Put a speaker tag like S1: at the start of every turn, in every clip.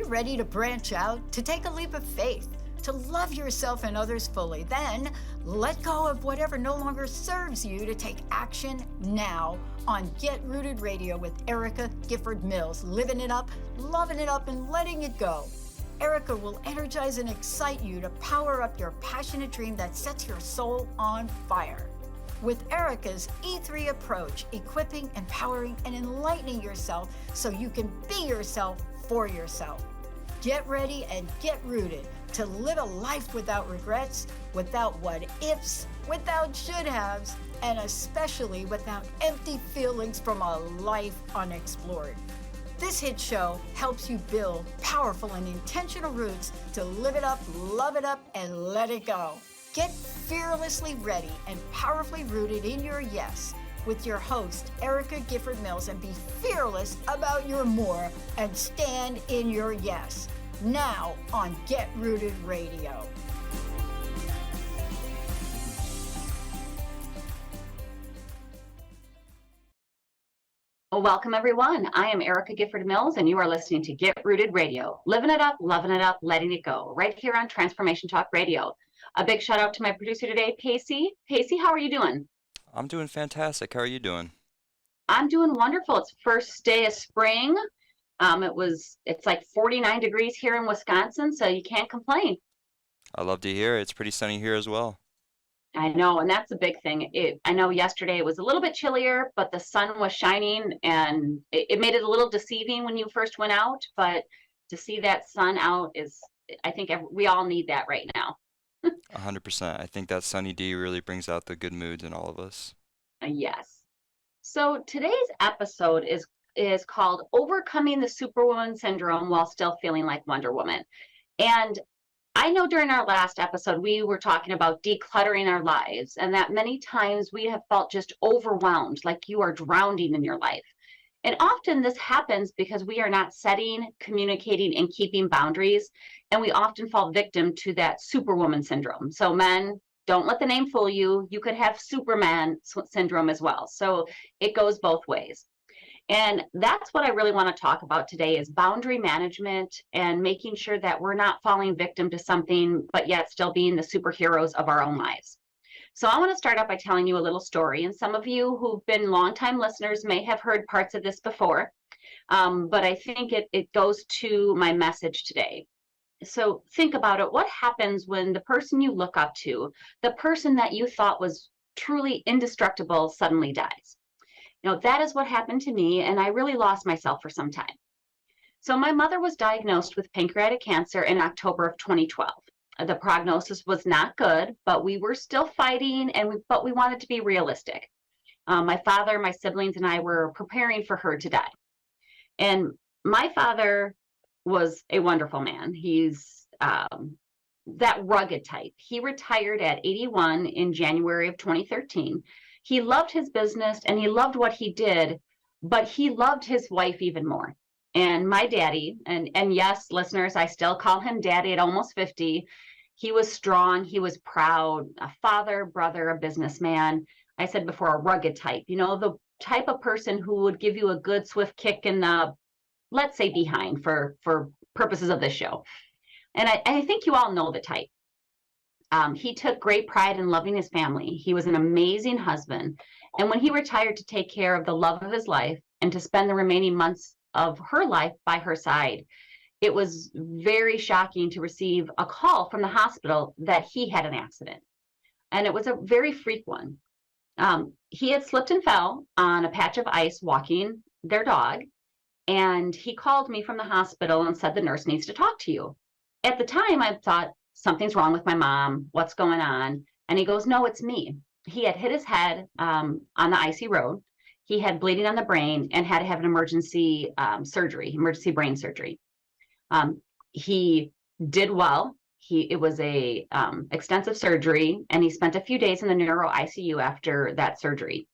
S1: you ready to branch out, to take a leap of faith, to love yourself and others fully? Then let go of whatever no longer serves you to take action now on Get Rooted Radio with Erica Gifford Mills, living it up, loving it up, and letting it go. Erica will energize and excite you to power up your passionate dream that sets your soul on fire. With Erica's E3 approach, equipping, empowering, and enlightening yourself so you can be yourself for yourself. Get ready and get rooted to live a life without regrets, without what ifs, without should haves, and especially without empty feelings from a life unexplored. This hit show helps you build powerful and intentional roots to live it up, love it up, and let it go. Get fearlessly ready and powerfully rooted in your yes with your host, Erica Gifford Mills, and be fearless about your more and stand in your yes. Now on Get Rooted Radio.
S2: Well, welcome everyone. I am Erica Gifford Mills, and you are listening to Get Rooted Radio. Living it up, loving it up, letting it go, right here on Transformation Talk Radio. A big shout out to my producer today, Pacey. Pacey, how are you doing?
S3: I'm doing fantastic. How are you doing?
S2: I'm doing wonderful. It's first day of spring. It's like 49 degrees here in Wisconsin, so you can't complain.
S3: I love to hear it. It's pretty sunny here as well.
S2: I know, and that's a big thing. I know yesterday it was a little bit chillier, but the sun was shining, and it made it a little deceiving when you first went out. But to see that sun out I think we all need that right now.
S3: 100%. I think that sunny D really brings out the good moods in all of us.
S2: Yes. So today's episode is called Overcoming the Superwoman Syndrome While Still Feeling Like Wonder Woman. And I know during our last episode, we were talking about decluttering our lives, and that many times we have felt just overwhelmed, like you are drowning in your life. And often this happens because we are not setting, communicating, and keeping boundaries. And we often fall victim to that superwoman syndrome. So men, don't let the name fool you. You could have Superman syndrome as well. So it goes both ways. And that's what I really want to talk about today is boundary management and making sure that we're not falling victim to something, but yet still being the superheroes of our own lives. So I want to start out by telling you a little story. And some of you who've been longtime listeners may have heard parts of this before, but I think it goes to my message today. So think about it. What happens when the person you look up to, the person that you thought was truly indestructible, suddenly dies? That is what happened to me, and I really lost myself for some time. So my mother was diagnosed with pancreatic cancer in October of 2012. The prognosis was not good, but we were still fighting, but we wanted to be realistic. My father, my siblings, and I were preparing for her to die. And my father was a wonderful man. He's that rugged type. He retired at 81 in January of 2013. He loved his business and he loved what he did, but he loved his wife even more. And my daddy, and yes, listeners, I still call him daddy at almost 50. He was strong. He was proud, a father, brother, a businessman. I said before, a rugged type, the type of person who would give you a good swift kick in the, let's say, behind for purposes of this show. And I think you all know the type. He took great pride in loving his family. He was an amazing husband. And when he retired to take care of the love of his life and to spend the remaining months of her life by her side, it was very shocking to receive a call from the hospital that he had an accident. And it was a very freak one. He had slipped and fell on a patch of ice walking their dog. And he called me from the hospital and said, the nurse needs to talk to you. At the time, I thought, something's wrong with my mom. What's going on? And he goes, no, it's me. He had hit his head on the icy road. He had bleeding on the brain and had to have an emergency brain surgery. He did well. It was a extensive surgery, and he spent a few days in the neuro ICU after that surgery.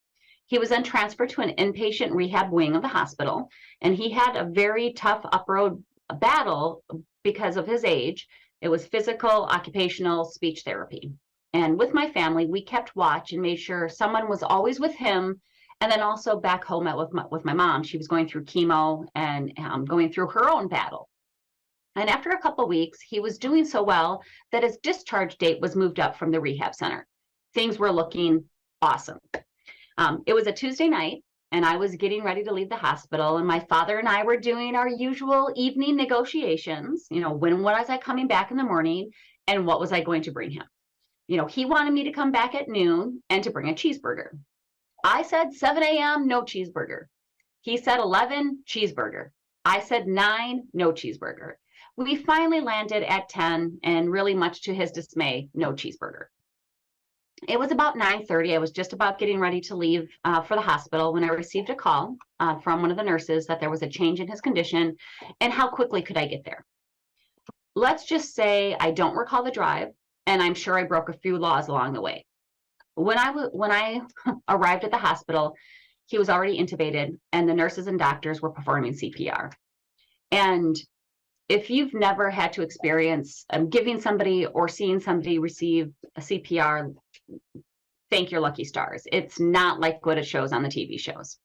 S2: He was then transferred to an inpatient rehab wing of the hospital, and he had a very tough up-road battle because of his age. It was physical, occupational, speech therapy. And with my family, we kept watch and made sure someone was always with him. And then also back home with my mom, she was going through chemo and going through her own battle. And after a couple of weeks, he was doing so well that his discharge date was moved up from the rehab center. Things were looking awesome. It was a Tuesday night, and I was getting ready to leave the hospital, and my father and I were doing our usual evening negotiations. When was I coming back in the morning, and what was I going to bring him? He wanted me to come back at noon and to bring a cheeseburger. I said 7 a.m., no cheeseburger. He said 11, cheeseburger. I said 9, no cheeseburger. We finally landed at 10, and really much to his dismay, no cheeseburger. It was about 9:30. I was just about getting ready to leave for the hospital when I received a call from one of the nurses that there was a change in his condition and how quickly could I get there. Let's just say I don't recall the drive, and I'm sure I broke a few laws along the way. When I arrived at the hospital, he was already intubated, and the nurses and doctors were performing CPR. And if you've never had to experience giving somebody or seeing somebody receive a CPR, thank your lucky stars. It's not like what it shows on the TV shows.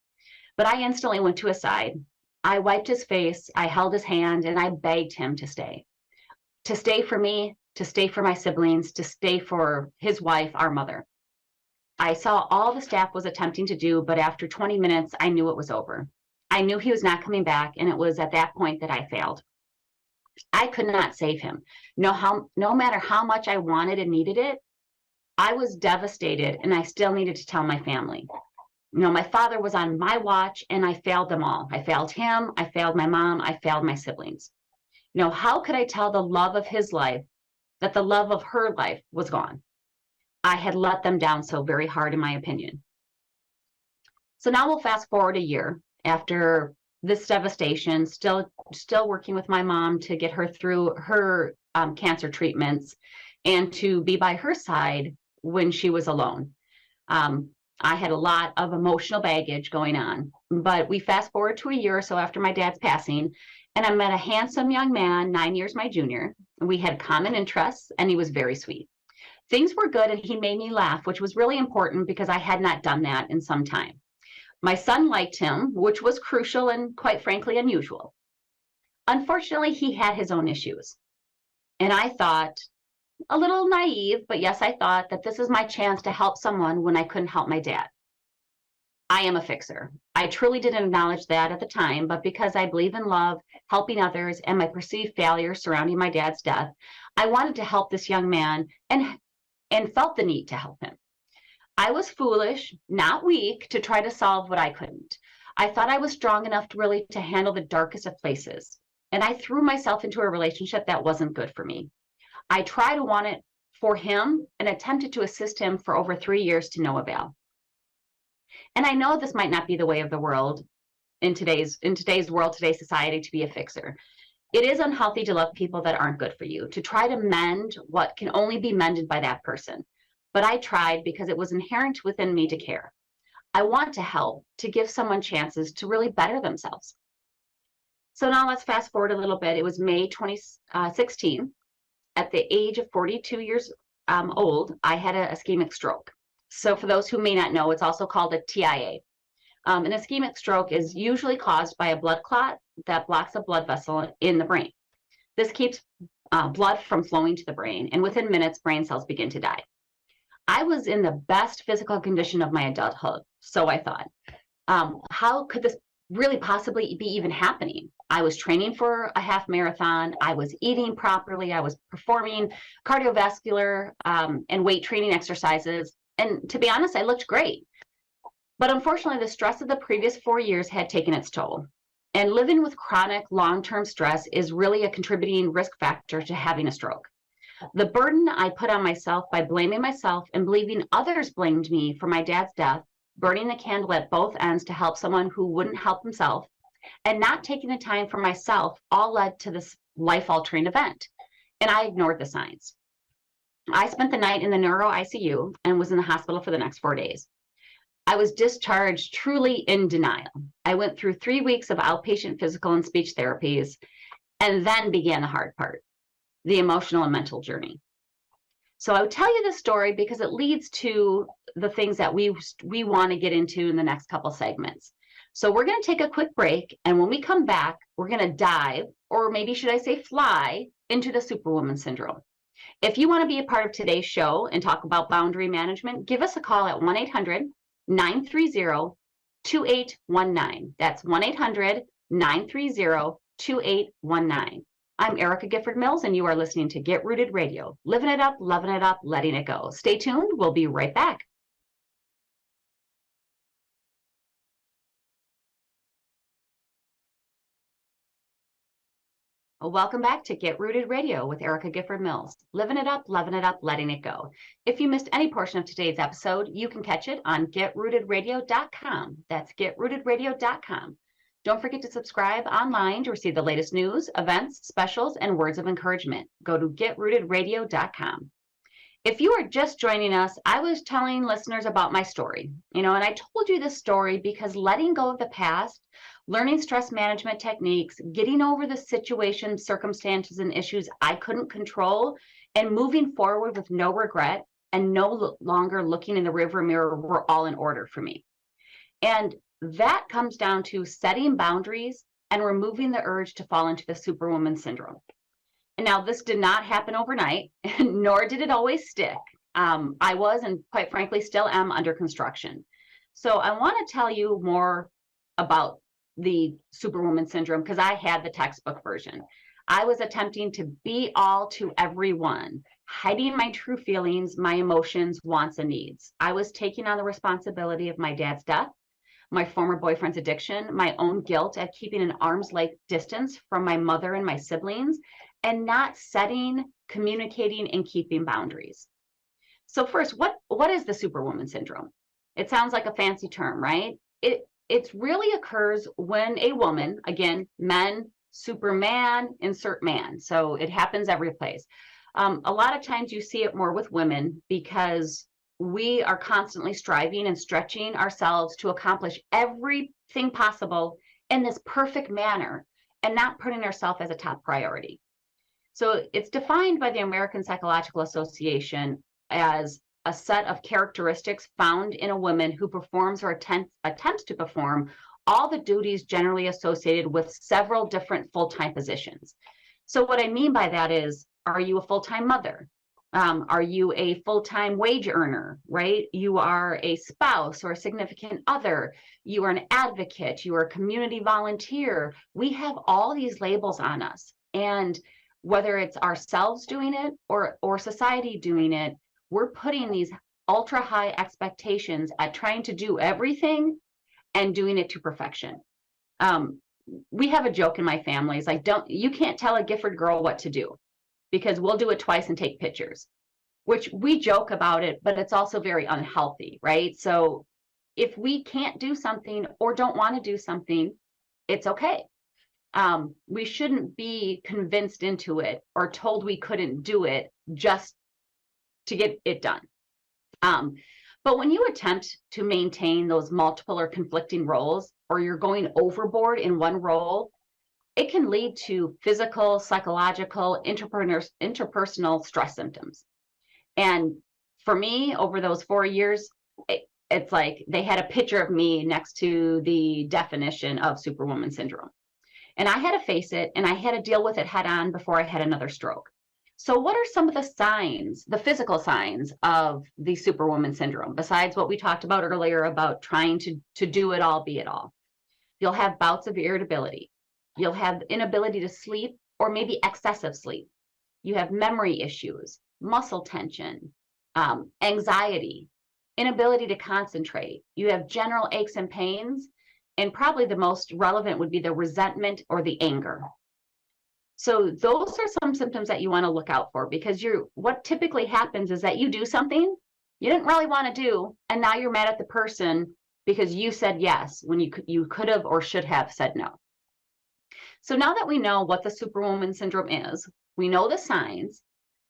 S2: But I instantly went to his side. I wiped his face, I held his hand, and I begged him to stay. To stay for me, to stay for my siblings, to stay for his wife, our mother. I saw all the staff was attempting to do, but after 20 minutes, I knew it was over. I knew he was not coming back, and it was at that point that I failed. I could not save him. No matter how much I wanted and needed it, I was devastated, and I still needed to tell my family. My father was on my watch, and I failed them all. I failed him, I failed my mom, I failed my siblings. How could I tell the love of his life that the love of her life was gone? I had let them down so very hard, in my opinion. So now we'll fast forward a year after this devastation, still working with my mom to get her through her cancer treatments and to be by her side when she was alone. I had a lot of emotional baggage going on, but we fast forward to a year or so after my dad's passing, and I met a handsome young man, 9 years my junior. We had common interests, and he was very sweet. Things were good, and he made me laugh, which was really important because I had not done that in some time. My son liked him, which was crucial and quite frankly unusual. Unfortunately, he had his own issues. And I thought, a little naive, but yes, I thought that this is my chance to help someone when I couldn't help my dad. I am a fixer. I truly didn't acknowledge that at the time, but because I believe in love, helping others, and my perceived failure surrounding my dad's death, I wanted to help this young man and felt the need to help him. I was foolish, not weak, to try to solve what I couldn't. I thought I was strong enough to handle the darkest of places, and I threw myself into a relationship that wasn't good for me. I tried to want it for him and attempted to assist him for over 3 years to no avail. And I know this might not be the way of the world in today's society to be a fixer. It is unhealthy to love people that aren't good for you, to try to mend what can only be mended by that person. But I tried because it was inherent within me to care. I want to help, to give someone chances to really better themselves. So now let's fast forward a little bit. It was May 2016. At the age of 42 years old, I had an ischemic stroke. So for those who may not know, it's also called a TIA. An ischemic stroke is usually caused by a blood clot that blocks a blood vessel in the brain. This keeps blood from flowing to the brain, and within minutes, brain cells begin to die. I was in the best physical condition of my adulthood, so I thought. How could this really possibly be even happening? I was training for a half marathon. I was eating properly. I was performing cardiovascular and weight training exercises. And to be honest, I looked great. But unfortunately, the stress of the previous 4 years had taken its toll. And living with chronic long-term stress is really a contributing risk factor to having a stroke. The burden I put on myself by blaming myself and believing others blamed me for my dad's death, burning the candle at both ends to help someone who wouldn't help himself, and not taking the time for myself all led to this life-altering event. And I ignored the signs. I spent the night in the neuro ICU and was in the hospital for the next 4 days. I was discharged truly in denial. I went through 3 weeks of outpatient physical and speech therapies, and then began the hard part, the emotional and mental journey. So I would tell you this story because it leads to the things that we want to get into in the next couple segments. So we're going to take a quick break. And when we come back, we're going to dive, or maybe should I say fly, into the Superwoman syndrome. If you want to be a part of today's show and talk about boundary management, give us a call at 1-800-930-2819. That's 1-800-930-2819. I'm Erica Gifford Mills, and you are listening to Get Rooted Radio. Living it up, loving it up, letting it go. Stay tuned. We'll be right back. Welcome back to Get Rooted Radio with Erica Gifford Mills. Living it up, loving it up, letting it go. If you missed any portion of today's episode, you can catch it on getrootedradio.com. That's getrootedradio.com. Don't forget to subscribe online to receive the latest news, events, specials, and words of encouragement. Go to getrootedradio.com. If you are just joining us, I was telling listeners about my story, and I told you this story because letting go of the past, learning stress management techniques, getting over the situation, circumstances, and issues I couldn't control, and moving forward with no regret and no longer looking in the rearview mirror were all in order for me. And that comes down to setting boundaries and removing the urge to fall into the Superwoman syndrome. And now this did not happen overnight, nor did it always stick. I was, and quite frankly, still am under construction. So I want to tell you more about the Superwoman syndrome because I had the textbook version. I was attempting to be all to everyone, hiding my true feelings, my emotions, wants, and needs. I was taking on the responsibility of my dad's death, my former boyfriend's addiction, my own guilt at keeping an arm's length distance from my mother and my siblings, and not setting, communicating, and keeping boundaries. So first, what is the Superwoman syndrome? It sounds like a fancy term, right? It really occurs when a woman, again, men, Superman, insert man. So it happens every place. A lot of times you see it more with women because we are constantly striving and stretching ourselves to accomplish everything possible in this perfect manner and not putting ourselves as a top priority. So it's defined by the American Psychological Association as a set of characteristics found in a woman who performs or attempts to perform all the duties generally associated with several different full-time positions. So what I mean by that is, are you a full-time mother? Are you a full-time wage earner, right? You are a spouse or a significant other. You are an advocate. You are a community volunteer. We have all these labels on us. And whether it's ourselves doing it or society doing it, we're putting these ultra high expectations at trying to do everything and doing it to perfection. We have a joke in my family. It's like, you can't tell a Gifford girl what to do because we'll do it twice and take pictures, which we joke about it, but it's also very unhealthy, right? So if we can't do something or don't want to do something, it's okay. We shouldn't be convinced into it or told we couldn't do it just to get it done. But when you attempt to maintain those multiple or conflicting roles, or you're going overboard in one role, it can lead to physical, psychological, interpersonal stress symptoms. And for me, over those 4 years, it's like they had a picture of me next to the definition of Superwoman syndrome. And I had to face it and I had to deal with it head on before I had another stroke. So what are some of the signs, the physical signs of the Superwoman syndrome, besides what we talked about earlier about trying to do it all, be it all? You'll have bouts of irritability. You'll have inability to sleep or maybe excessive sleep. You have memory issues, muscle tension, anxiety, inability to concentrate. You have general aches and pains. And probably the most relevant would be the resentment or the anger. So those are some symptoms that you want to look out for because what typically happens is that you do something you didn't really want to do, and now you're mad at the person because you said yes when you could have or should have said no. So now that we know what the Superwoman syndrome is, we know the signs,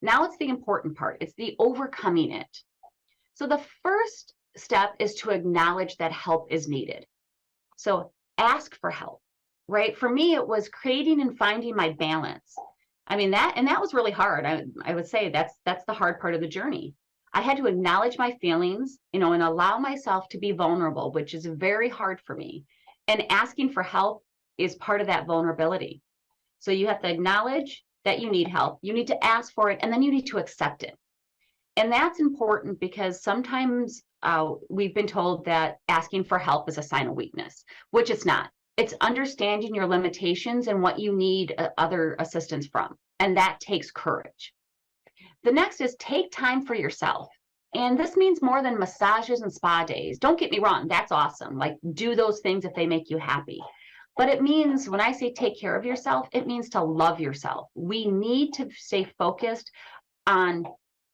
S2: now it's the important part. It's the overcoming it. So the first step is to acknowledge that help is needed. So ask for help, right? For me, it was creating and finding my balance. I mean, that was really hard. I would say that's the hard part of the journey. I had to acknowledge my feelings, and allow myself to be vulnerable, which is very hard for me. And asking for help is part of that vulnerability. So you have to acknowledge that you need help, you need to ask for it, and then you need to accept it. And that's important because sometimes we've been told that asking for help is a sign of weakness, which it's not. It's understanding your limitations and what you need other assistance from. And that takes courage. The next is take time for yourself. And this means more than massages and spa days. Don't get me wrong, that's awesome. Like, do those things if they make you happy. But it means, when I say take care of yourself, it means to love yourself. We need to stay focused on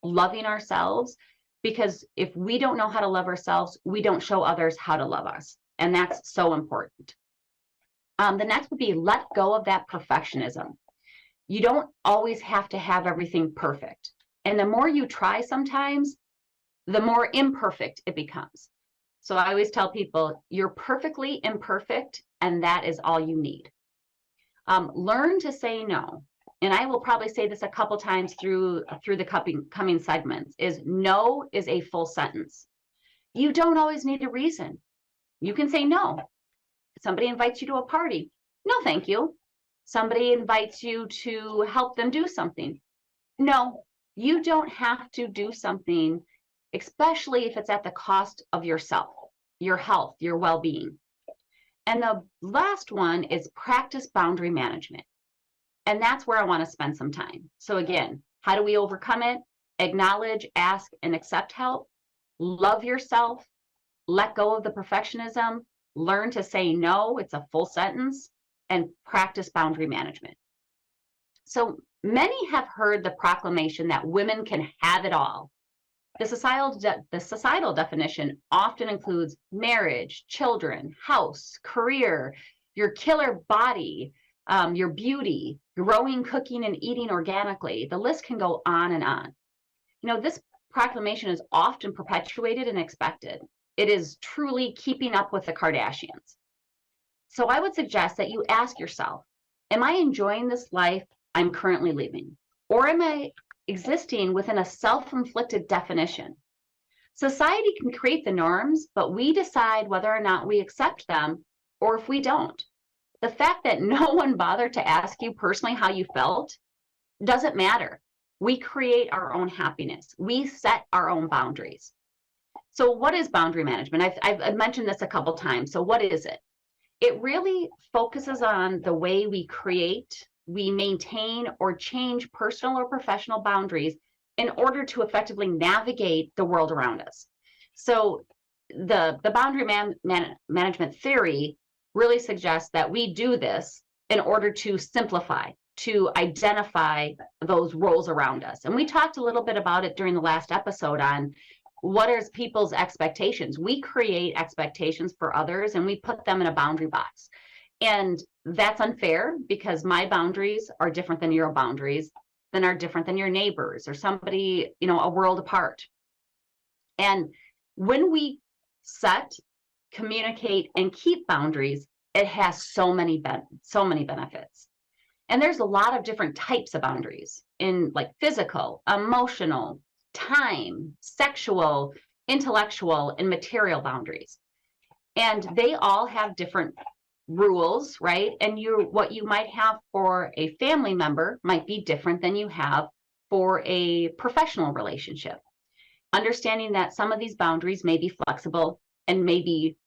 S2: loving ourselves, because if we don't know how to love ourselves, we don't show others how to love us. And that's so important. The next would be let go of that perfectionism. You don't always have to have everything perfect. And the more you try sometimes, the more imperfect it becomes. So I always tell people, you're perfectly imperfect, and that is all you need. Learn to say no. And I will probably say this a couple times through the coming segments, is no is a full sentence. You don't always need a reason. You can say no. Somebody invites you to a party. No, thank you. Somebody invites you to help them do something. No, you don't have to do something, especially if it's at the cost of yourself, your health, your well-being. And the last one is practice boundary management. And that's where I want to spend some time. So again, how do we overcome it? Acknowledge, ask, and accept help. Love yourself. Let go of the perfectionism. Learn to say no. It's a full sentence. And practice boundary management. So many have heard the proclamation that women can have it all. The societal definition often includes marriage, children, house, career, your killer body, your beauty, growing, cooking, and eating organically. The list can go on and on. This proclamation is often perpetuated and expected. It is truly keeping up with the Kardashians. So I would suggest that you ask yourself, am I enjoying this life I'm currently living? Or am I existing within a self-inflicted definition? Society can create the norms, but we decide whether or not we accept them or if we don't. The fact that no one bothered to ask you personally how you felt doesn't matter. We create our own happiness. We set our own boundaries. So what is boundary management? I've mentioned this a couple times. So what is it? It really focuses on the way we create, we maintain, or change personal or professional boundaries in order to effectively navigate the world around us. So the boundary management theory really suggests that we do this in order to simplify, to identify those roles around us. And we talked a little bit about it during the last episode on what are people's expectations. We create expectations for others and we put them in a boundary box. And that's unfair because my boundaries are different than your boundaries, then are different than your neighbors or somebody, a world apart. And when we set, communicate, and keep boundaries, it has so many benefits. And there's a lot of different types of boundaries in like physical, emotional, time, sexual, intellectual, and material boundaries. And they all have different rules, right? And what you might have for a family member might be different than you have for a professional relationship. Understanding that some of these boundaries may be flexible and may be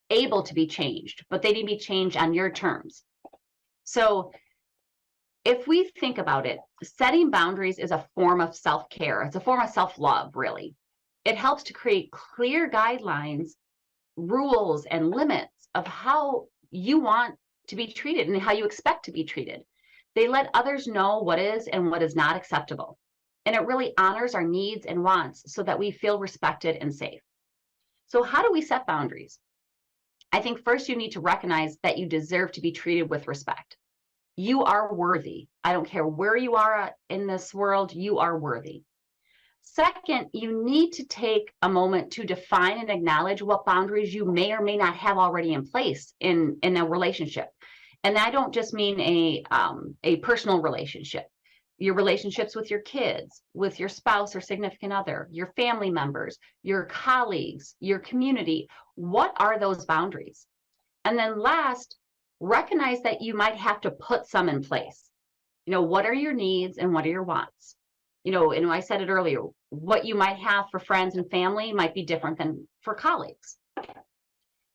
S2: able to be changed, but they need to be changed on your terms. So if we think about it, setting boundaries is a form of self-care. It's a form of self-love, really. It helps to create clear guidelines, rules, and limits of how you want to be treated and how you expect to be treated. They let others know what is and what is not acceptable. And it really honors our needs and wants so that we feel respected and safe. So how do we set boundaries? I think first you need to recognize that you deserve to be treated with respect. You are worthy. I don't care where you are in this world, you are worthy. Second, you need to take a moment to define and acknowledge what boundaries you may or may not have already in place in a relationship. And I don't just mean a personal relationship. Your relationships with your kids, with your spouse or significant other, your family members, your colleagues, your community. What are those boundaries? And then last, recognize that you might have to put some in place. What are your needs and what are your wants? And I said it earlier, what you might have for friends and family might be different than for colleagues.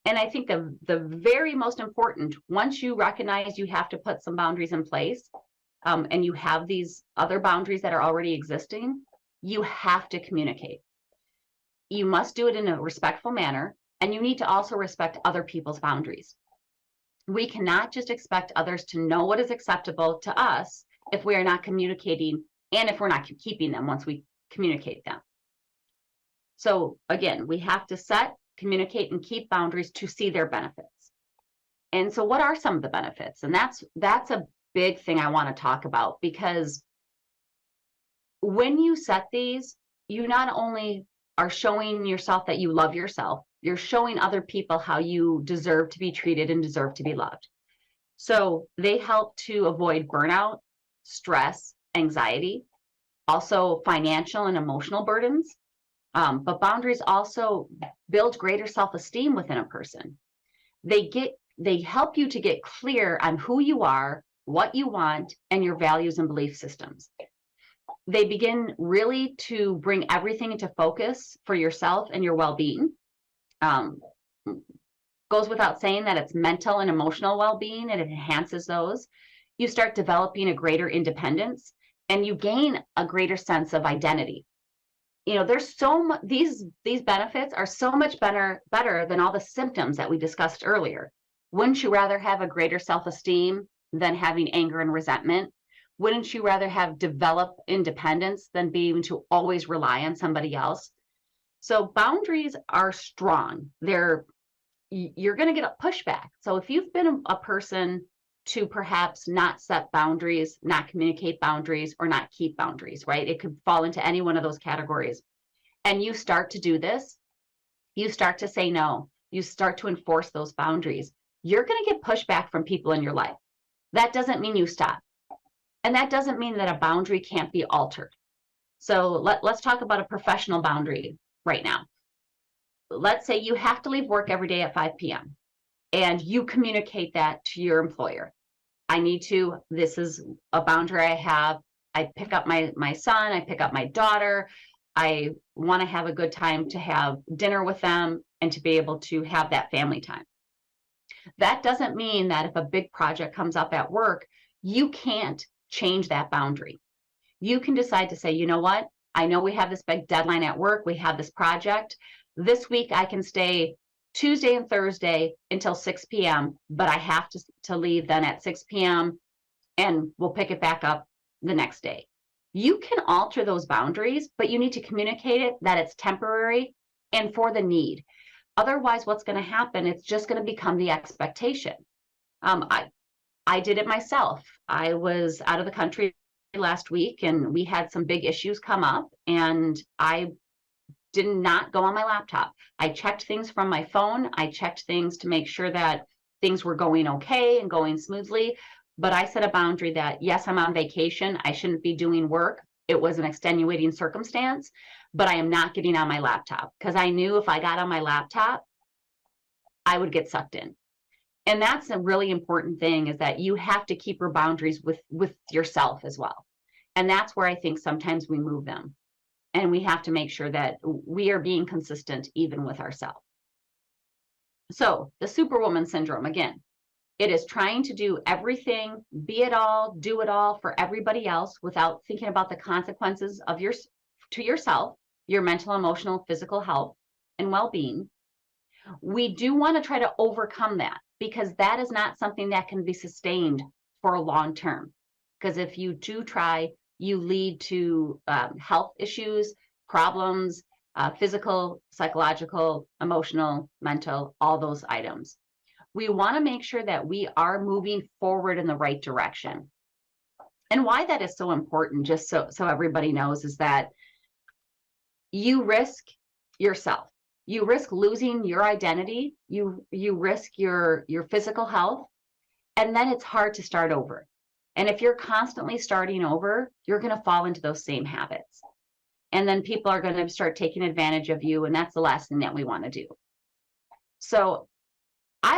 S2: And I think the very most important, once you recognize you have to put some boundaries in place, and you have these other boundaries that are already existing, you have to communicate. You must do it in a respectful manner, and you need to also respect other people's boundaries. We cannot just expect others to know what is acceptable to us if we are not communicating and if we're not keeping them once we communicate them. So again, we have to set, communicate, and keep boundaries to see their benefits. And so what are some of the benefits? And that's a big thing I want to talk about, because when you set these, you not only are showing yourself that you love yourself, you're showing other people how you deserve to be treated and deserve to be loved. So they help to avoid burnout, stress, anxiety, also financial and emotional burdens. But boundaries also build greater self-esteem within a person. They help you to get clear on who you are, what you want, and your values and belief systems. They begin really to bring everything into focus for yourself and your well-being. Goes without saying that it's mental and emotional well-being, and it enhances those. You start developing a greater independence, and you gain a greater sense of identity. There's so much, these benefits are so much better than all the symptoms that we discussed earlier. Wouldn't you rather have a greater self-esteem than having anger and resentment? Wouldn't you rather have developed independence than being to always rely on somebody else? So boundaries are strong. You're going to get a pushback. So if you've been a person to perhaps not set boundaries, not communicate boundaries, or not keep boundaries, right? It could fall into any one of those categories. And you start to do this, you start to say no, you start to enforce those boundaries, you're going to get pushback from people in your life. That doesn't mean you stop. And that doesn't mean that a boundary can't be altered. So let's talk about a professional boundary right now. Let's say you have to leave work every day at 5 p.m. and you communicate that to your employer. This is a boundary I have. I pick up my son, I pick up my daughter. I want to have a good time to have dinner with them and to be able to have that family time. That doesn't mean that if a big project comes up at work, you can't change that boundary. You can decide to say, you know what? I know we have this big deadline at work. We have this project. This week I can stay Tuesday and Thursday until 6 p.m., but I have to leave then at 6 p.m. and we'll pick it back up the next day. You can alter those boundaries, but you need to communicate it that it's temporary and for the need. Otherwise, what's going to happen, it's just going to become the expectation. I did it myself. I was out of the country last week and we had some big issues come up, and I did not go on my laptop. I checked things from my phone. I checked things to make sure that things were going okay and going smoothly. But I set a boundary that, yes, I'm on vacation. I shouldn't be doing work. It was an extenuating circumstance, but I am not getting on my laptop, because I knew if I got on my laptop, I would get sucked in. And that's a really important thing, is that you have to keep your boundaries with yourself as well. And that's where I think sometimes we move them. And we have to make sure that we are being consistent even with ourselves. So the Superwoman syndrome, again, it is trying to do everything, be it all, do it all for everybody else without thinking about the consequences of to yourself, your mental, emotional, physical health, and well-being. We do want to try to overcome that, because that is not something that can be sustained for a long term. Because if you do try, you lead to health issues, problems, physical, psychological, emotional, mental, all those items. We want to make sure that we are moving forward in the right direction. And why that is so important, just so everybody knows, is that you risk yourself. You risk losing your identity. You risk your physical health, and then it's hard to start over. And if you're constantly starting over, you're going to fall into those same habits. And then people are going to start taking advantage of you, and that's the last thing that we want to do. So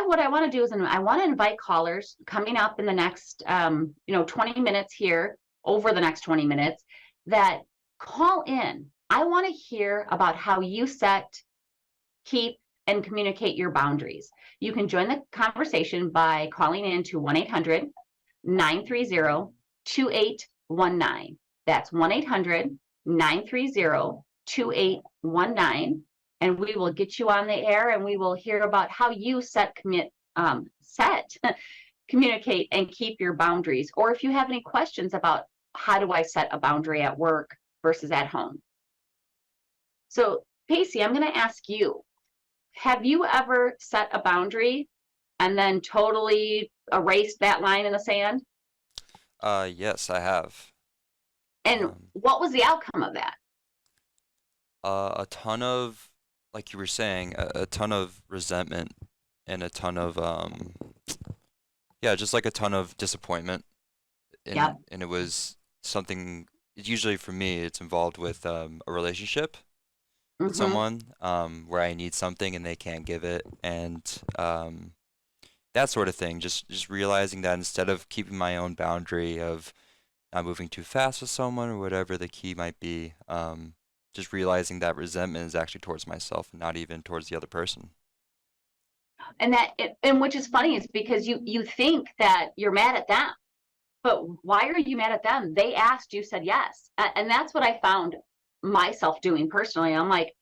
S2: what I want to do is I want to invite callers coming up in the next 20 minutes here, over the next 20 minutes, that call in. I want to hear about how you set, keep, and communicate your boundaries. You can join the conversation by calling in to 1-800-930-2819. That's 1-800-930-2819. And we will get you on the air, and we will hear about how you communicate and keep your boundaries. Or if you have any questions about how do I set a boundary at work versus at home. So Pacey, I'm going to ask you, have you ever set a boundary and then totally erased that line in the sand?
S3: Yes, I have.
S2: And what was the outcome of that?
S3: A ton of, like you were saying, a ton of resentment and a ton of, yeah, just like a ton of disappointment.
S2: Yep.
S3: And it was something, usually for me, it's involved with a relationship with someone where I need something and they can't give it, and that sort of thing. Just realizing that instead of keeping my own boundary of not moving too fast with someone or whatever the key might be, just realizing that resentment is actually towards myself and not even towards the other person.
S2: And which is funny is because you think that you're mad at them, but why are you mad at them? They asked, you said yes. And that's what I found myself doing personally. I'm like,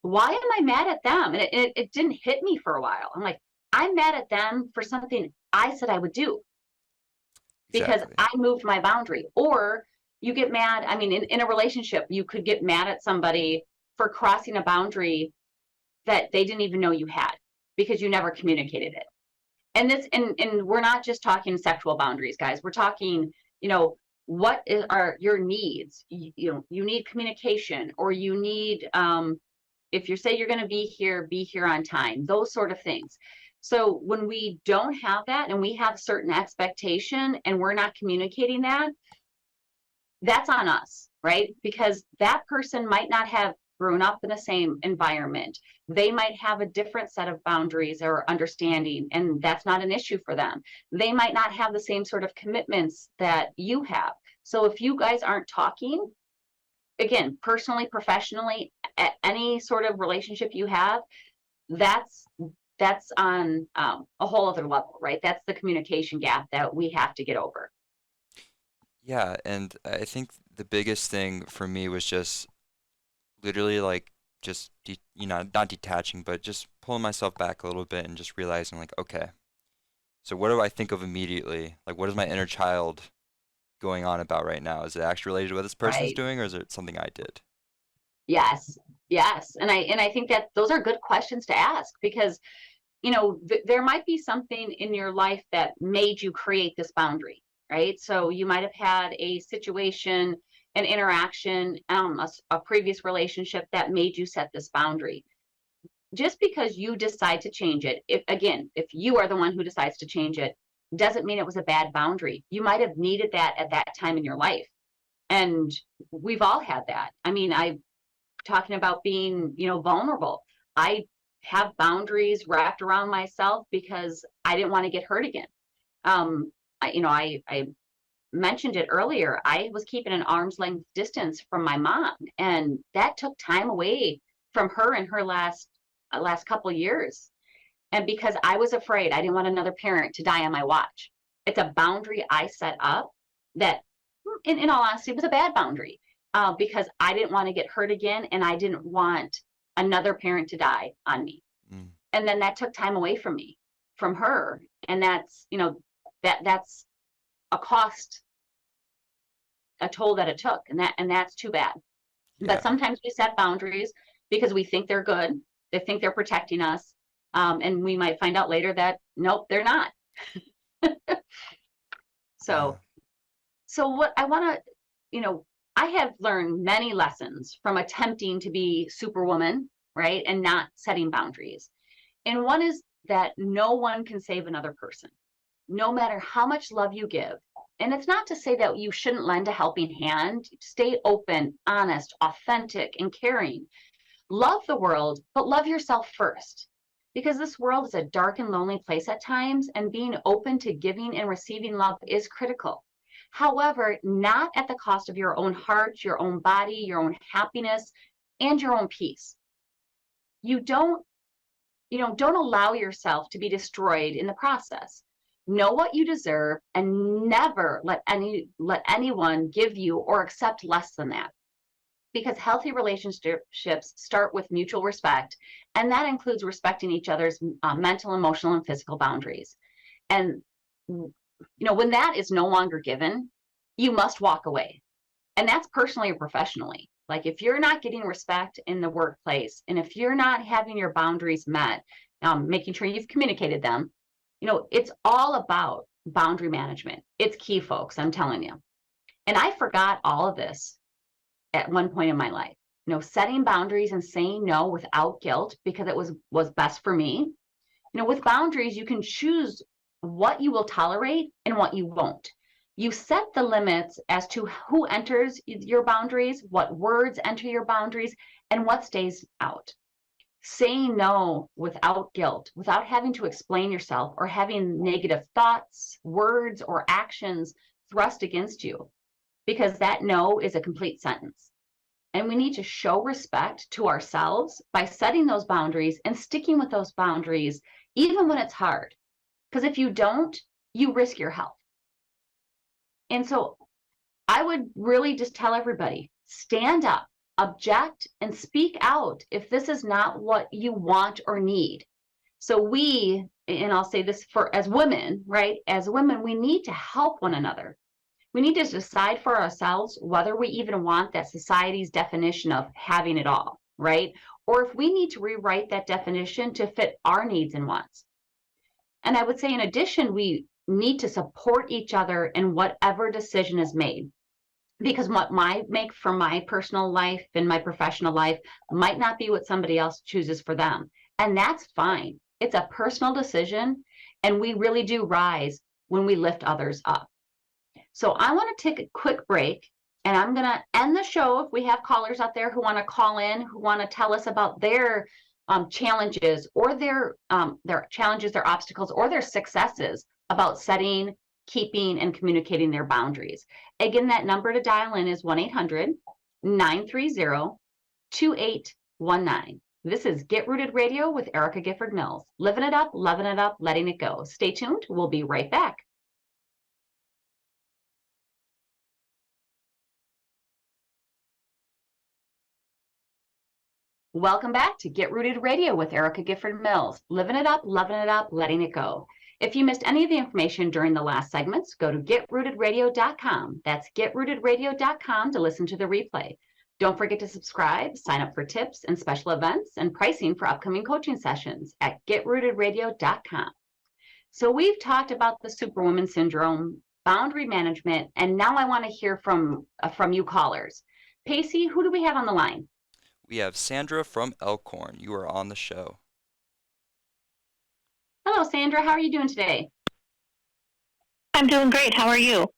S2: why am I mad at them? And it didn't hit me for a while. I'm like, I'm mad at them for something I said I would do because
S3: Exactly.
S2: I moved my boundary. Or you get mad. I mean, in a relationship, you could get mad at somebody for crossing a boundary that they didn't even know you had because you never communicated it. And we're not just talking sexual boundaries, guys. We're talking, what are your needs? You need communication, or you need, if you say you're going to be here on time, those sort of things. So when we don't have that and we have certain expectation and we're not communicating that, that's on us, right? Because that person might not have grown up in the same environment. They might have a different set of boundaries or understanding, and that's not an issue for them. They might not have the same sort of commitments that you have. So if you guys aren't talking, again, personally, professionally, at any sort of relationship you have, that's on a whole other level, right? That's the communication gap that we have to get over.
S3: Yeah, and I think the biggest thing for me was just literally like just not detaching, but just pulling myself back a little bit and just realizing like, okay, so what do I think of immediately? Like, what is my inner child going on about right now? Is it actually related to what this person's
S2: Right.
S3: doing, or is it something I did?
S2: Yes. And I think that those are good questions to ask because, there might be something in your life that made you create this boundary, right? So you might have had a situation, an interaction, a previous relationship that made you set this boundary. Just because you decide to change it, if you are the one who decides to change it, doesn't mean it was a bad boundary. You might have needed that at that time in your life. And we've all had that. I mean, I'm talking about being, vulnerable. I have boundaries wrapped around myself because I didn't want to get hurt again. I mentioned it earlier. I was keeping an arm's length distance from my mom, and that took time away from her in her last couple years. And because I was afraid, I didn't want another parent to die on my watch. It's a boundary I set up that, in all honesty, was a bad boundary because I didn't want to get hurt again, and I didn't want another parent to die on me. And then that took time away from me, from her, and that's that's a cost, a toll that it took, and that's too bad.
S3: Yeah.
S2: But sometimes we set boundaries because we think they're good, they think they're protecting us, and we might find out later that nope, they're not. So what I want to, I have learned many lessons from attempting to be Superwoman, right, and not setting boundaries. And one is that no one can save another person, no matter how much love you give. And it's not to say that you shouldn't lend a helping hand. Stay open, honest, authentic, and caring. Love the world, but love yourself first. because this world is a dark and lonely place at times, and being open to giving and receiving love is critical. However, not at the cost of your own heart, your own body, your own happiness, and your own peace. Don't allow yourself to be destroyed in the process. Know what you deserve and never let anyone give you or accept less than that. Because healthy relationships start with mutual respect, and that includes respecting each other's mental, emotional, and physical boundaries. And when that is no longer given, you must walk away. And that's personally or professionally. Like if you're not getting respect in the workplace, and if you're not having your boundaries met, making sure you've communicated them, it's all about boundary management. It's key, folks, I'm telling you. And I forgot all of this at one point in my life. Setting boundaries and saying no without guilt because it was best for me. With boundaries, you can choose what you will tolerate and what you won't. You set the limits as to who enters your boundaries, what words enter your boundaries, and what stays out. Saying no without guilt, without having to explain yourself or having negative thoughts, words, or actions thrust against you, because that no is a complete sentence. And we need to show respect to ourselves by setting those boundaries and sticking with those boundaries, even when it's hard. Because if you don't, you risk your health. And so I would really just tell everybody, stand up, object, and speak out if this is not what you want or need. So and I'll say this as women, right? As women, we need to help one another. We need to decide for ourselves whether we even want that society's definition of having it all, right? Or if we need to rewrite that definition to fit our needs and wants. And I would say, in addition, we need to support each other in whatever decision is made. Because what I make for my personal life and my professional life might not be what somebody else chooses for them. And that's fine. It's a personal decision. And we really do rise when we lift others up. So I want to take a quick break, and I'm going to end the show. If we have callers out there who want to call in, who want to tell us about their challenges or their challenges, their obstacles, or their successes about setting, keeping, and communicating their boundaries. Again, that number to dial in is 1-800-930-2819. This is Get Rooted Radio with Erica Gifford Mills. Living it up, loving it up, letting it go. Stay tuned. We'll be right back. Welcome back to Get Rooted Radio with Erica Gifford Mills. Living it up, loving it up, letting it go. If you missed any of the information during the last segments, go to getrootedradio.com. That's getrootedradio.com to listen to the replay. Don't forget to subscribe, sign up for tips and special events and pricing for upcoming coaching sessions at getrootedradio.com. So we've talked about the Superwoman syndrome, boundary management, and now I want to hear from you callers. Pacey, who do we have on the line?
S3: We have Sandra from Elkhorn. You are on the show.
S2: Hello, Sandra. How are you doing today?
S4: I'm doing great. How are you?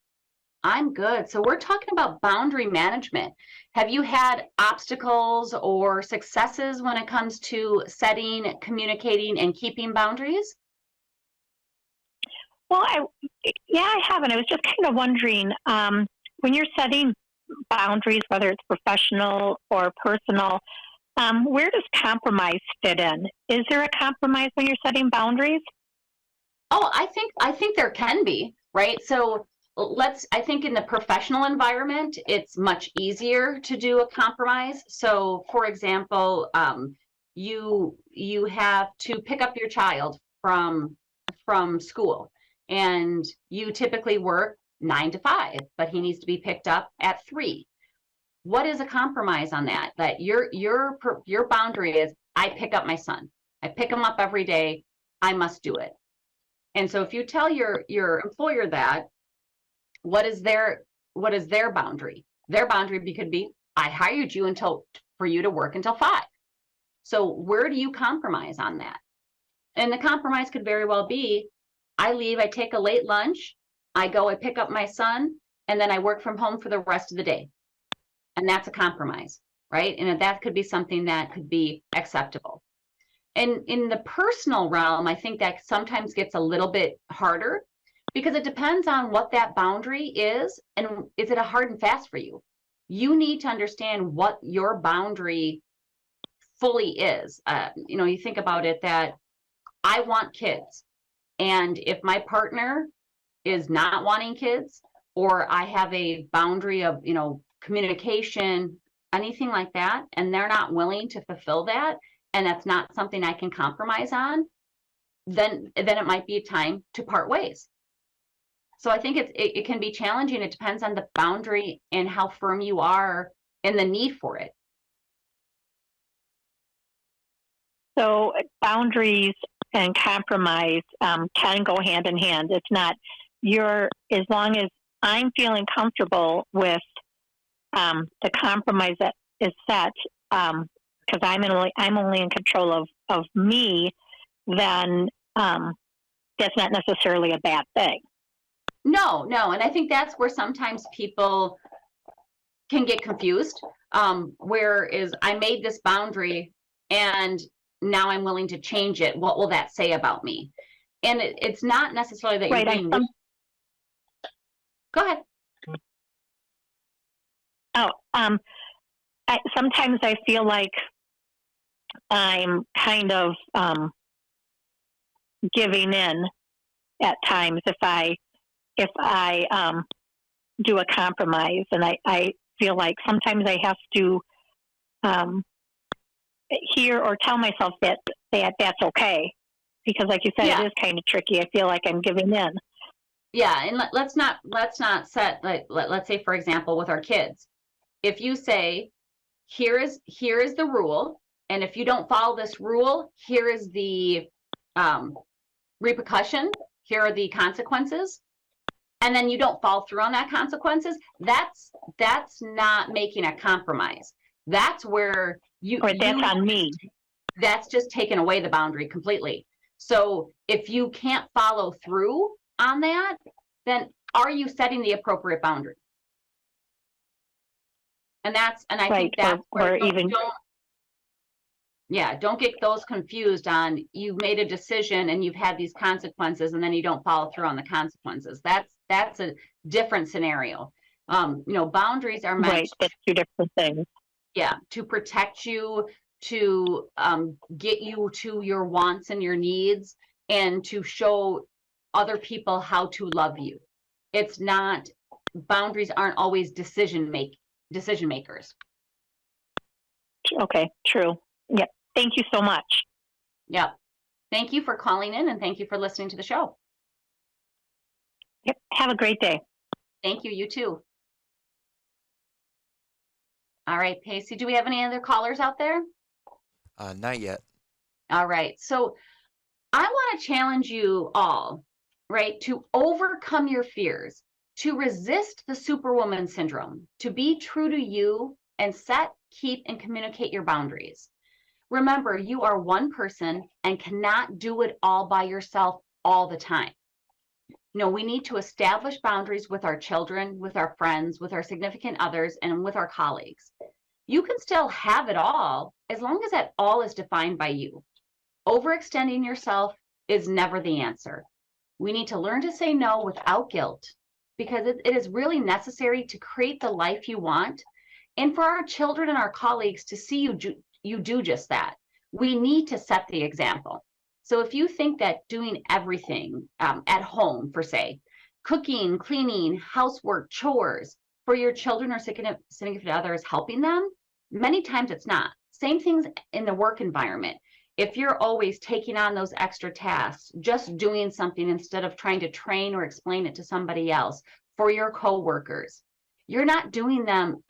S2: I'm good. So we're talking about boundary management. Have you had obstacles or successes when it comes to setting, communicating, and keeping boundaries?
S4: Well, I have, and I was just kind of wondering, when you're setting boundaries, whether it's professional or personal, where does compromise fit in? Is there a compromise when you're setting boundaries?
S2: Oh, I think there can be, right? So I think in the professional environment, it's much easier to do a compromise. So for example, you have to pick up your child from school, and you typically work 9 to 5, but he needs to be picked up at 3. What is a compromise on that? That your boundary is, I pick up my son. I pick him up every day. I must do it. And so if you tell your employer that, what is their boundary? Their boundary could be, I hired you for you to work until 5. So where do you compromise on that? And the compromise could very well be, I leave, I take a late lunch, I pick up my son, and then I work from home for the rest of the day. And that's a compromise, right? And that could be something that could be acceptable. And in the personal realm, I think that sometimes gets a little bit harder because it depends on what that boundary is and is it a hard and fast for you. You need to understand what your boundary fully is. You think about it that I want kids. And if my partner is not wanting kids, or I have a boundary of, communication, anything like that, and they're not willing to fulfill that, and that's not something I can compromise on, then it might be time to part ways. So I think it can be challenging. It depends on the boundary and how firm you are and the need for it.
S4: So boundaries and compromise can go hand in hand. It's not as long as I'm feeling comfortable with the compromise that is set, because I'm only in control of me, then that's not necessarily a bad thing.
S2: No, and I think that's where sometimes people can get confused. Whereas I made this boundary and now I'm willing to change it. What will that say about me? And it's not necessarily that you're being. Go ahead.
S4: Sometimes I feel like I'm kind of giving in at times if I do a compromise, and I feel like sometimes I have to hear or tell myself that that's okay, because like you said, It is kind of tricky. I feel like I'm giving in.
S2: Yeah, and let's not set, like, let's say, for example, with our kids, if you say, here is the rule, and if you don't follow this rule, here is the repercussion, here are the consequences, and then you don't follow through on that consequences, that's not making a compromise. That's where
S4: that's on me.
S2: That's just taking away the boundary completely. So if you can't follow through on that, then are you setting the appropriate boundary? And I think that's where don't get those confused on, you made a decision and you've had these consequences and then you don't follow through on the consequences. That's a different scenario. Boundaries are meant
S4: that's two different things.
S2: Yeah, to protect you, to get you to your wants and your needs, and to show other people how to love you. It's not, boundaries aren't always decision makers.
S4: Okay, true. Yep. Thank you so much.
S2: Yep. Thank you for calling in, and thank you for listening to the show.
S4: Yep. Have a great day.
S2: Thank you. You too. All right, Pacey, do we have any other callers out there?
S3: Not yet.
S2: All right. So I want to challenge you all, right, to overcome your fears, to resist the Superwoman syndrome, to be true to you, and set, keep, and communicate your boundaries. Remember, you are one person and cannot do it all by yourself all the time. We need to establish boundaries with our children, with our friends, with our significant others, and with our colleagues. You can still have it all as long as that all is defined by you. Overextending yourself is never the answer. We need to learn to say no without guilt, because it is really necessary to create the life you want, and for our children and our colleagues to see you do just that. We need to set the example. So if you think that doing everything at home, for say, cooking, cleaning, housework, chores for your children or significant other is helping them, many times it's not. Same things in the work environment. If you're always taking on those extra tasks, just doing something instead of trying to train or explain it to somebody else for your coworkers, you're not doing them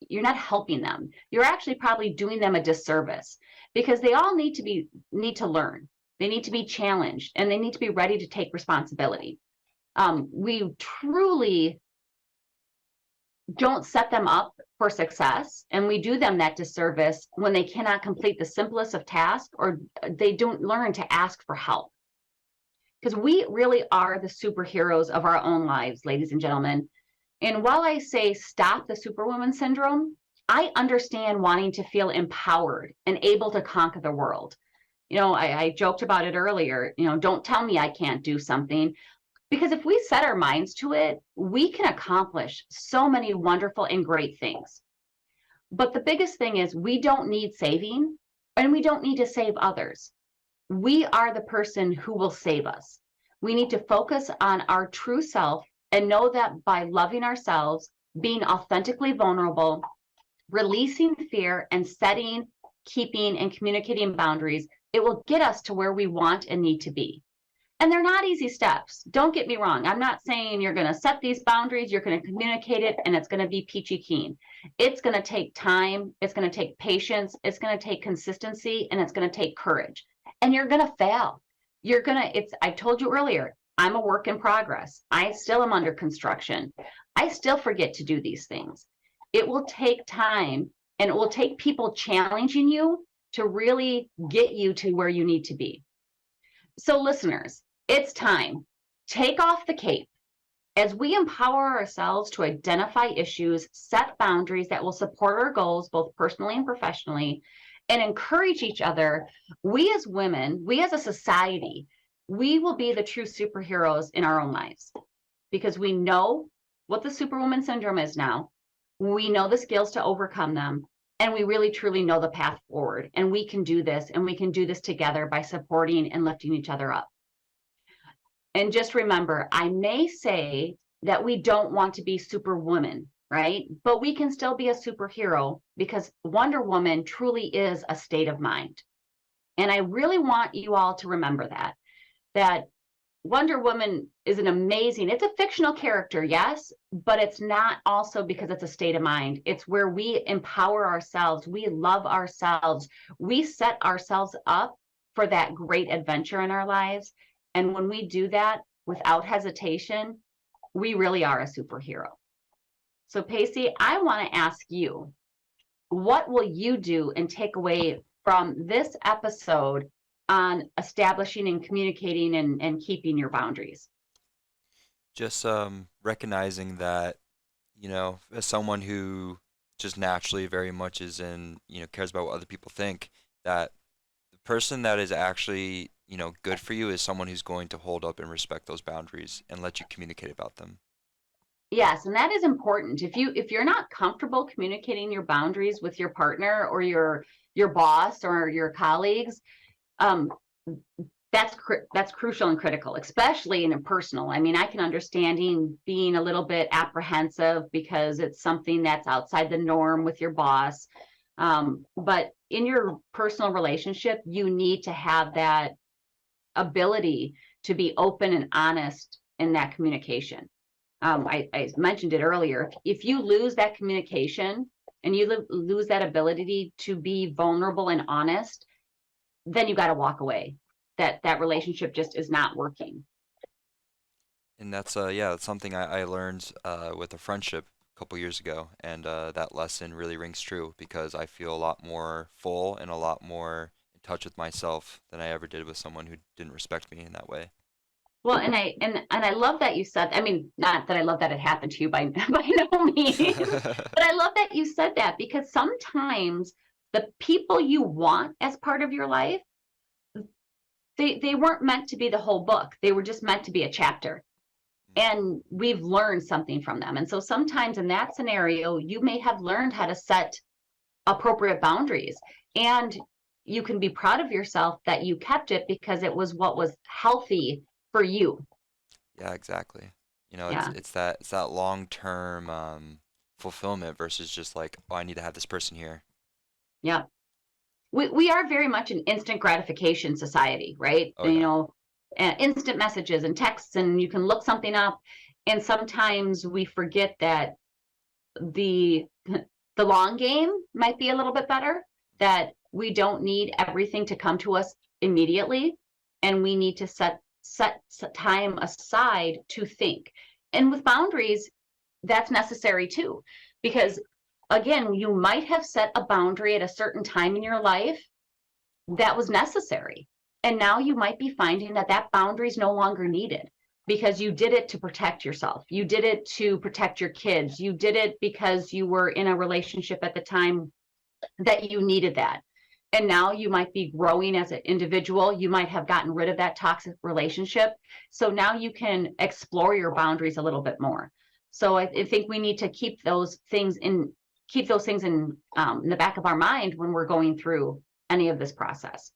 S2: you're not helping them. You're actually probably doing them a disservice, because they all need to learn. They need to be challenged, and they need to be ready to take responsibility. We truly don't set them up for success, and we do them that disservice when they cannot complete the simplest of tasks, or they don't learn to ask for help. Because we really are the superheroes of our own lives, ladies and gentlemen. And while I say stop the Superwoman syndrome, I understand wanting to feel empowered and able to conquer the world. I joked about it earlier, don't tell me I can't do something. Because if we set our minds to it, we can accomplish so many wonderful and great things. But the biggest thing is we don't need saving, and we don't need to save others. We are the person who will save us. We need to focus on our true self and know that by loving ourselves, being authentically vulnerable, releasing fear, and setting, keeping, and communicating boundaries, it will get us to where we want and need to be. And they're not easy steps. Don't get me wrong. I'm not saying you're going to set these boundaries, you're going to communicate it, and it's going to be peachy keen. It's going to take time. It's going to take patience. It's going to take consistency, and it's going to take courage. And you're going to fail. I told you earlier, I'm a work in progress. I still am under construction. I still forget to do these things. It will take time, and it will take people challenging you to really get you to where you need to be. So listeners, it's time. Take off the cape. As we empower ourselves to identify issues, set boundaries that will support our goals, both personally and professionally, and encourage each other, we as women, we as a society, we will be the true superheroes in our own lives, because we know what the Superwoman syndrome is now. We know the skills to overcome them, and we really truly know the path forward. And we can do this, and we can do this together by supporting and lifting each other up. And just remember, I may say that we don't want to be superwoman, right? But we can still be a superhero, because Wonder Woman truly is a state of mind. And I really want you all to remember that Wonder Woman is it's a fictional character, yes, but it's not also because it's a state of mind. It's where we empower ourselves, we love ourselves, we set ourselves up for that great adventure in our lives. And when we do that without hesitation, we really are a superhero. So Pacey, I want to ask you, what will you do and take away from this episode on establishing and communicating and keeping your boundaries?
S3: Just recognizing that, as someone who just naturally very much cares about what other people think, that the person that is actually, good for you is someone who's going to hold up and respect those boundaries and let you communicate about them.
S2: Yes, and that is important. If you're not comfortable communicating your boundaries with your partner or your boss or your colleagues, that's crucial and critical, especially in a personal. I mean, I can understand being a little bit apprehensive because it's something that's outside the norm with your boss. But in your personal relationship, you need to have that ability to be open and honest in that communication. I mentioned it earlier. If you lose that communication and you lose that ability to be vulnerable and honest, then you got to walk away. That relationship just is not working.
S3: And that's that's something I learned with a friendship a couple years ago, and that lesson really rings true, because I feel a lot more full and a lot more in touch with myself than I ever did with someone who didn't respect me in that way.
S2: Well, and I love that you said, I mean, not that I love that it happened to you by no means, but I love that you said that, because sometimes the people you want as part of your life, they weren't meant to be the whole book. They were just meant to be a chapter. And we've learned something from them. And so sometimes in that scenario, you may have learned how to set appropriate boundaries. And you can be proud of yourself that you kept it, because it was what was healthy for you.
S3: Yeah, exactly.
S2: Yeah.
S3: It's that long-term fulfillment versus just like, oh, I need to have this person here.
S2: Yeah. We are very much an instant gratification society, right?
S3: Oh, yeah.
S2: Instant messages and texts, and you can look something up. And sometimes we forget that the long game might be a little bit better, that we don't need everything to come to us immediately. And we need to set time aside to think. And with boundaries, that's necessary too, because again, you might have set a boundary at a certain time in your life that was necessary. And now you might be finding that boundary is no longer needed, because you did it to protect yourself. You did it to protect your kids. You did it because you were in a relationship at the time that you needed that. And now you might be growing as an individual. You might have gotten rid of that toxic relationship. So now you can explore your boundaries a little bit more. So I think we need to keep those things in the back of our mind when we're going through any of this process.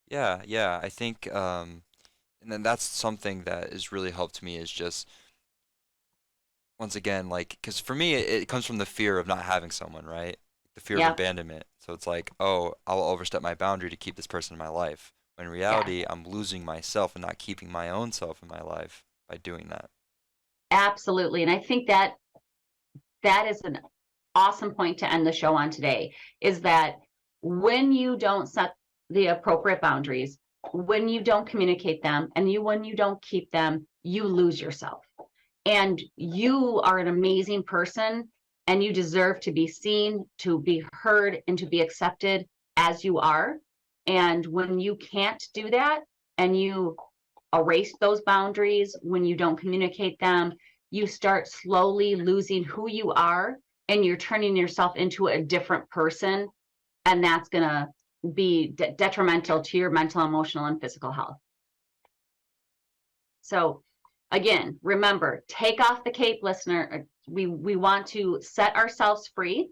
S3: Yeah. I think, and then that's something that has really helped me is just, once again, like, because for me, it comes from the fear of not having someone, right? The fear of
S2: Yep.
S3: abandonment. So it's like, oh, I'll overstep my boundary to keep this person in my life. When in reality, I'm losing myself and not keeping my own self in my life by doing that.
S2: Absolutely. And I think that is an awesome point to end the show on today, is that when you don't set the appropriate boundaries, when you don't communicate them, and when you don't keep them, you lose yourself. And you are an amazing person, and you deserve to be seen, to be heard, and to be accepted as you are. And when you can't do that, and you erase those boundaries, when you don't communicate them, you start slowly losing who you are, and you're turning yourself into a different person. And that's going to be detrimental to your mental, emotional, and physical health. So again, remember, take off the cape, listener. We want to set ourselves free.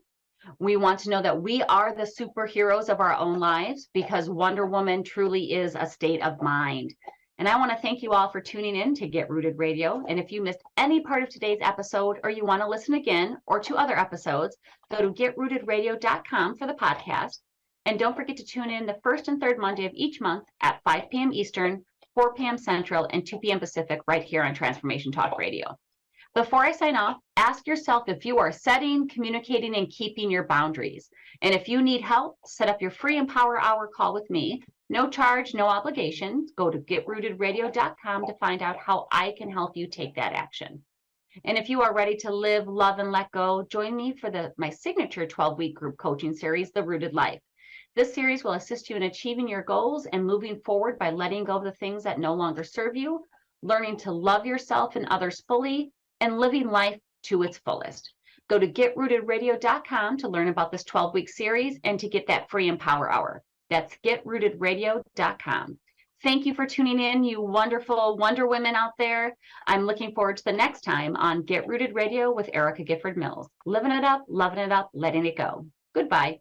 S2: We want to know that we are the superheroes of our own lives, because Wonder Woman truly is a state of mind. And I want to thank you all for tuning in to Get Rooted Radio. And if you missed any part of today's episode, or you want to listen again or to other episodes, go to getrootedradio.com for the podcast. And don't forget to tune in the first and third Monday of each month at 5 p.m. Eastern, 4 p.m. Central, and 2 p.m. Pacific, right here on Transformation Talk Radio. Before I sign off, ask yourself if you are setting, communicating, and keeping your boundaries. And if you need help, set up your free Empower Hour call with me. No charge, no obligation. Go to getrootedradio.com to find out how I can help you take that action. And if you are ready to live, love, and let go, join me for my signature 12-week group coaching series, The Rooted Life. This series will assist you in achieving your goals and moving forward by letting go of the things that no longer serve you, learning to love yourself and others fully, and living life to its fullest. Go to getrootedradio.com to learn about this 12-week series and to get that free Empower Hour. That's getrootedradio.com. Thank you for tuning in, you wonderful Wonder Women out there. I'm looking forward to the next time on Get Rooted Radio with Erica Gifford Mills. Living it up, loving it up, letting it go. Goodbye.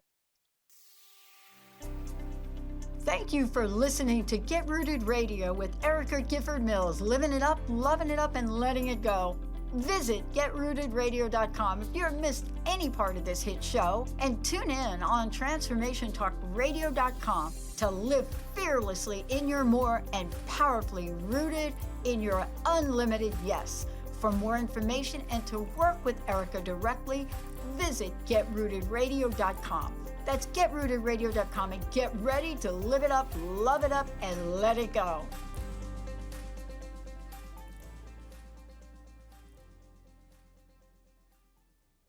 S1: Thank you for listening to Get Rooted Radio with Erica Gifford Mills, living it up, loving it up, and letting it go. Visit getrootedradio.com if you've missed any part of this hit show, and tune in on transformationtalkradio.com to live fearlessly in your more and powerfully rooted in your unlimited yes. For more information and to work with Erica directly, visit getrootedradio.com. That's getrootedradio.com, and get ready to live it up, love it up, and let it go.